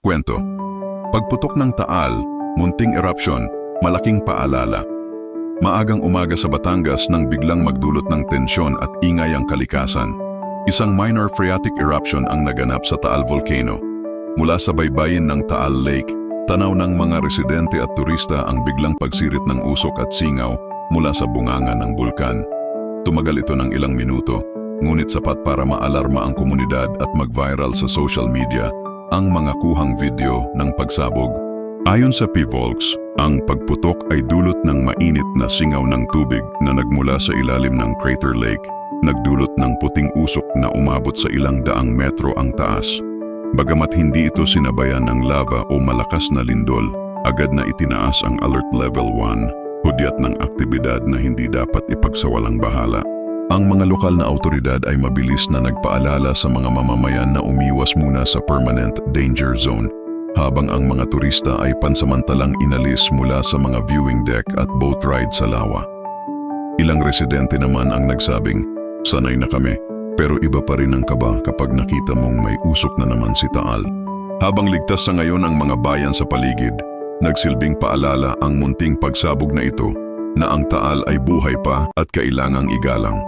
Kwento. Pagputok ng Taal, munting eruption, malaking paalala. Maagang umaga sa Batangas nang biglang magdulot ng tensyon at ingay ang kalikasan. Isang minor phreatic eruption ang naganap sa Taal Volcano. Mula sa baybayin ng Taal Lake, tanaw ng mga residente at turista ang biglang pagsirit ng usok at singaw mula sa bunganga ng bulkan. Tumagal ito ng ilang minuto, ngunit sapat para maalarma ang komunidad at mag-viral sa social media ang mga kuhang video ng pagsabog. Ayon sa PVolx, ang pagputok ay dulot ng mainit na singaw ng tubig na nagmula sa ilalim ng Crater Lake, nagdulot ng puting usok na umabot sa ilang daang metro ang taas. Bagamat hindi ito sinabayan ng lava o malakas na lindol, agad na itinaas ang Alert Level 1, hudyat ng aktibidad na hindi dapat ipagsawalang bahala. Ang mga lokal na awtoridad ay mabilis na nagpaalala sa mga mamamayan na umiwas muna sa permanent danger zone, habang ang mga turista ay pansamantalang inalis mula sa mga viewing deck at boat ride sa lawa. Ilang residente naman ang nagsabing, "Sanay na kami, pero iba pa rin ang kaba kapag nakita mong may usok na naman si Taal." Habang ligtas sa ngayon ang mga bayan sa paligid, nagsilbing paalala ang munting pagsabog na ito na ang Taal ay buhay pa at kailangang igalang.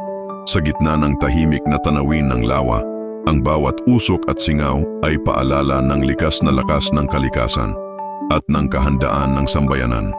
Sa gitna ng tahimik na tanawin ng lawa, ang bawat usok at singaw ay paalala ng likas na lakas ng kalikasan at ng kahandaan ng sambayanan.